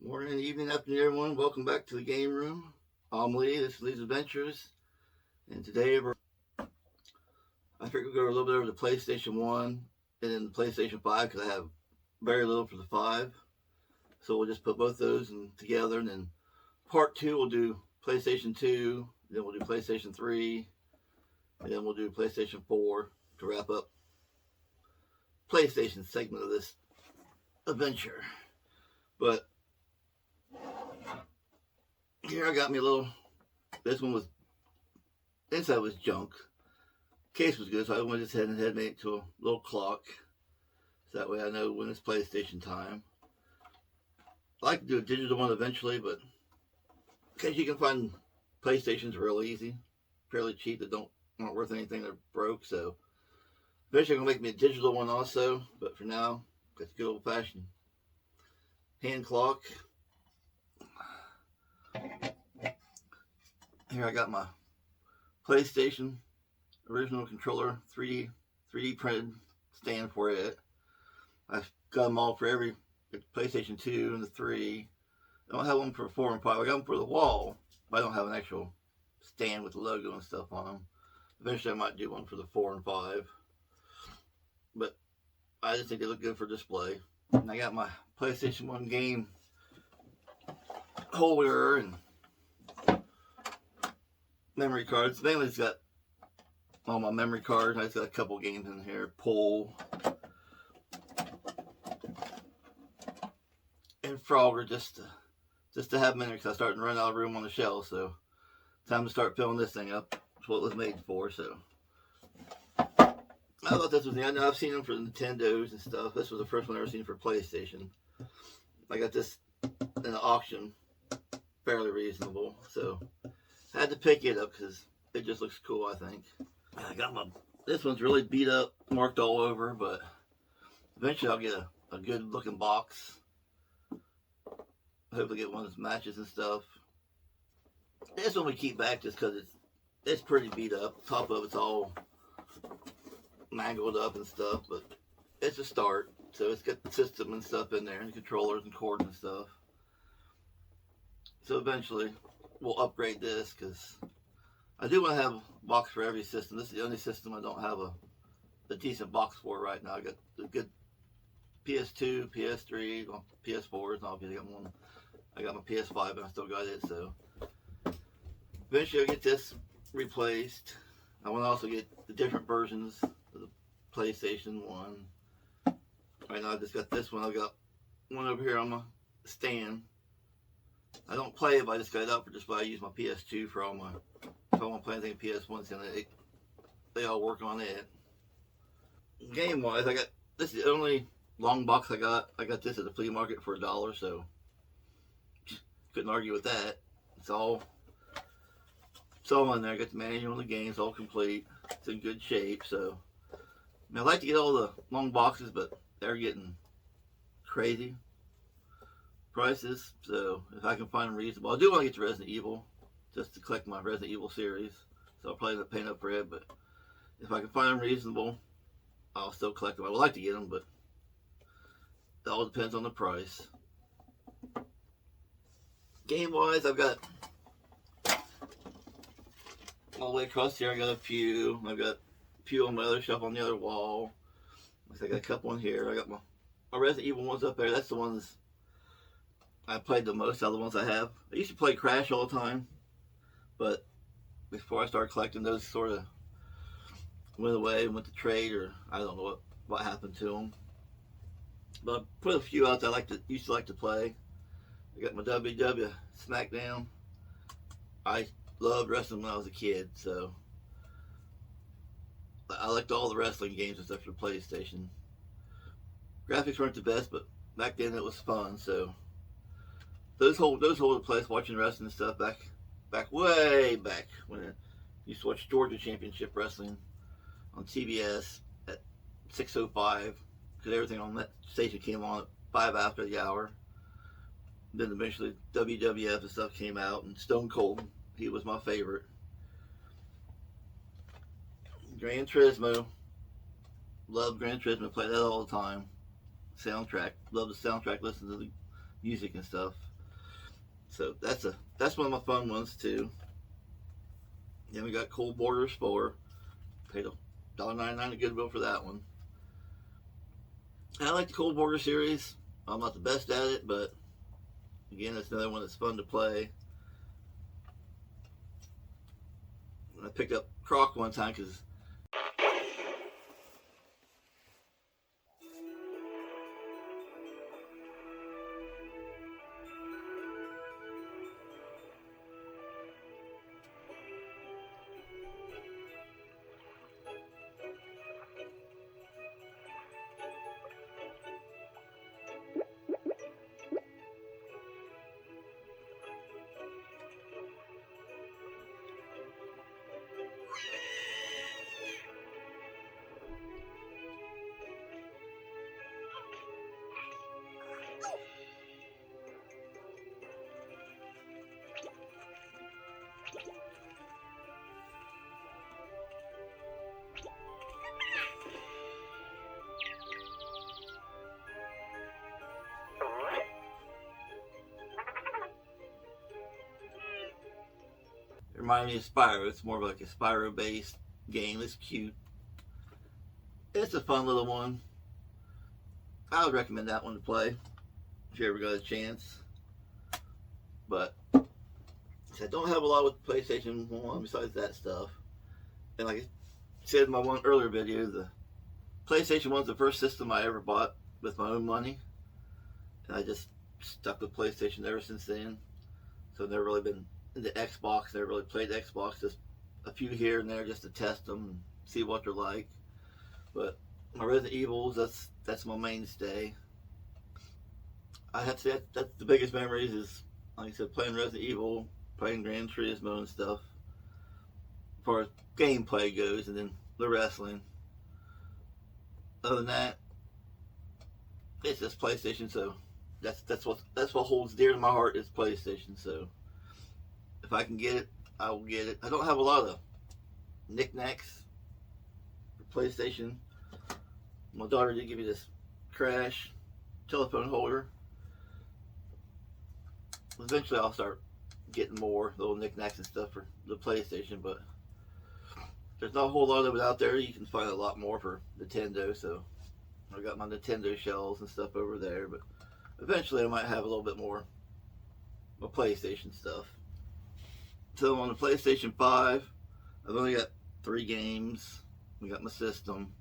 Morning, evening, afternoon, everyone. Welcome back to the game room. I'm Lee. This is Lee's Adventures, and today I figured we'd go a little bit over the PlayStation 1 and then the PlayStation 5 because I have very little for the 5. So we'll just put both those together, and then part 2 we'll do PlayStation 2, then we'll do PlayStation 3, and then we'll do PlayStation 4 to wrap up PlayStation segment of this adventure. But here I got me a little. This one was inside was junk. Case was good, so I went just ahead and made it to a little clock, so that way I know when it's PlayStation time. I like to do a digital one eventually, but because you can find PlayStations real easy, fairly cheap that aren't worth anything, they're broke. So eventually I'm gonna make me a digital one also, but for now, it's good old fashioned hand clock. Here I got my PlayStation original controller, 3D printed stand for it. I've got them all for every PlayStation 2 and the 3. I don't have one for 4 and 5. I got them for the wall, but I don't have an actual stand with the logo and stuff on them. Eventually I might do one for the 4 and 5. But I just think they look good for display. And I got my PlayStation 1 game holder and memory cards. Mainly it's got all my memory cards. I just got a couple games in here. Pool and Frogger just to have them in there because I started to run out of room on the shelf. So time to start filling this thing up. That's what it was made for. So I thought this was neat. I know I've seen them for Nintendos and stuff. This was the first one I've ever seen for PlayStation. I got this in an auction, fairly reasonable. So I had to pick it up because it just looks cool, I think. I got this one's really beat up, marked all over, but eventually I'll get a good looking box. Hopefully get one that matches and stuff. This one we keep back just because it's pretty beat up. Top of it's all mangled up and stuff, but it's a start. So it's got the system and stuff in there, and controllers and cords and stuff. So eventually we'll upgrade this because I do want to have a box for every system. This is the only system I don't have a decent box for right now. I got a good PS2, PS3, well, PS4s, and obviously I got my PS5 and I still got it. So eventually I'll get this replaced. I want to also get the different versions of the PlayStation 1. Right now I just got this one. I got one over here on my stand. I don't play it, but I just got it up for display. I use my PS2 for all my, if I want to play anything PS1, they all work on it. Game wise, this is the only long box I got. I got this at the flea market for $1, so couldn't argue with that. It's all in there. I got the manual and the games all complete. It's in good shape. So I'd like to get all the long boxes, but they're getting crazy prices. So if I can find them reasonable, I do want to get to Resident Evil just to collect my Resident Evil series. So I'll probably end up paying up for it, but if I can find them reasonable, I'll still collect them. I would like to get them, but it all depends on the price. Game wise, I've got all the way across here. I got a few. I've got a few on my other shelf on the other wall. I got a couple in here. I got my Resident Evil ones up there. That's the ones I played the most out of the ones I have. I used to play Crash all the time, but before I started collecting, those sort of went away and went to trade, or I don't know what happened to them. But I put a few out that I used to like to play. I got my WW SmackDown. I loved wrestling when I was a kid, so I liked all the wrestling games except for PlayStation. Graphics weren't the best, but back then it was fun. So those hold the place watching wrestling and stuff way back when I used to watch Georgia Championship Wrestling on TBS at 6:05 because everything on that station came on at 5 after the hour. Then eventually WWF and stuff came out, and Stone Cold, he was my favorite. Gran Turismo, love Gran Turismo, play that all the time. Soundtrack, love the soundtrack, listen to music and stuff. So that's one of my fun ones too. Then we got Cold Borders 4. Paid $1.99 at Goodwill for that one. I like the Cold Border series. I'm not the best at it, but again, it's another one that's fun to play. I picked up Croc one time because it reminded me of Spyro. It's more of like a Spyro-based game. It's cute. It's a fun little one. I would recommend that one to play if you ever got a chance. But I don't have a lot with PlayStation 1 besides that stuff. And like I said in my one earlier video, the PlayStation 1's the first system I ever bought with my own money. And I just stuck with PlayStation ever since then. So I've never really been into Xbox. Never really played Xbox. Just a few here and there just to test them and see what they're like. But my Resident Evils, that's my mainstay. I have to say that's the biggest memories is, like I said, playing Resident Evil, playing Gran Turismo and stuff. As far as gameplay goes, and then the wrestling. Other than that, it's just PlayStation. So that's what holds dear to my heart is PlayStation. So if I can get it, I will get it. I don't have a lot of knickknacks for PlayStation. My daughter did give me this Crash telephone holder. Eventually I'll start getting more little knickknacks and stuff for the PlayStation, but there's not a whole lot of it out there. You can find a lot more for Nintendo, so I got my Nintendo shells and stuff over there, but eventually I might have a little bit more of PlayStation stuff. So on the PlayStation 5, I've only got 3 games. We got my system.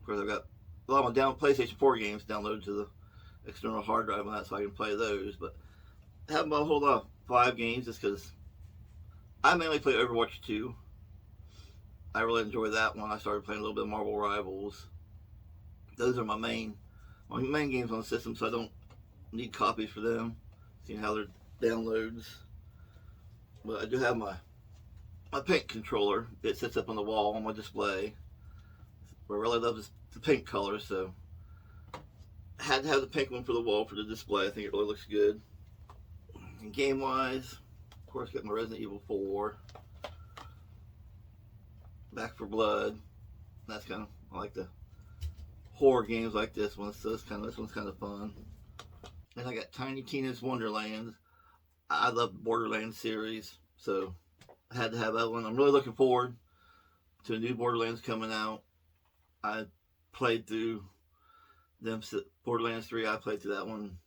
Of course, I've got a lot of my PlayStation 4 games downloaded to the external hard drive on that, so I can play those, but I haven't bought a whole lot of 5 games just because I mainly play Overwatch 2. I really enjoy that one. I started playing a little bit of Marvel Rivals. Those are my main games on the system, so I don't need copies for them, seeing how they're downloads. But I do have my pink controller. It sits up on the wall on my display. I really love the pink color, so I had to have the pink one for the wall for the display. I think it really looks good. And game-wise, of course, got my Resident Evil 4. Back for Blood. That's kind of, I like the horror games like this one, so this one's kind of fun. And I got Tiny Tina's Wonderland. I love the Borderlands series, so I had to have that one. I'm really looking forward to the new Borderlands coming out. I played through them, Borderlands 3, I played through that one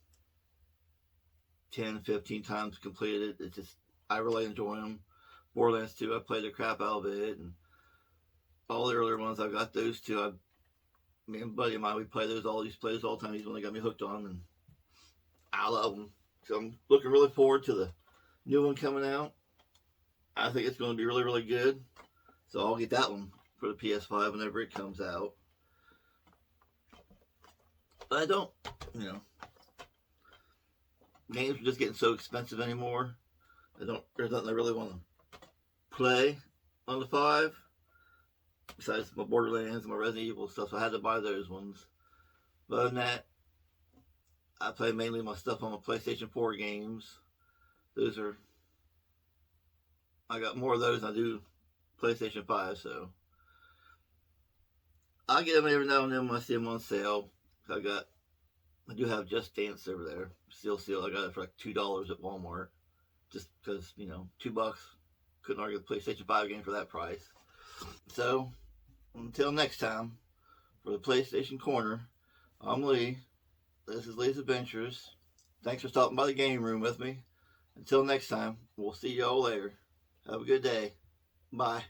10, 15 times, completed it. It's just, I really enjoy them. Borderlands 2, I played the crap out of it, and all the earlier ones, I've got those two. Me and a buddy of mine, we play those all the time. He's the one that got me hooked on, and I love them. So I'm looking really forward to the new one coming out. I think it's going to be really, really good. So I'll get that one for the PS5 whenever it comes out. But I don't, games are just getting so expensive anymore. There's nothing I really want to play on the 5. Besides my Borderlands and my Resident Evil stuff, so I had to buy those ones. But other than that, I play mainly my stuff on my PlayStation 4 games. I got more of those than I do PlayStation 5, so I get them every now and then when I see them on sale. I got I do have Just Dance over there. Still seal. I got it for like $2 at Walmart. Just because, you know, $2. Couldn't argue the PlayStation 5 game for that price. So, until next time, for the PlayStation Corner, I'm Lee. This is Lee's Adventures. Thanks for stopping by the game room with me. Until next time, we'll see y'all later. Have a good day. Bye.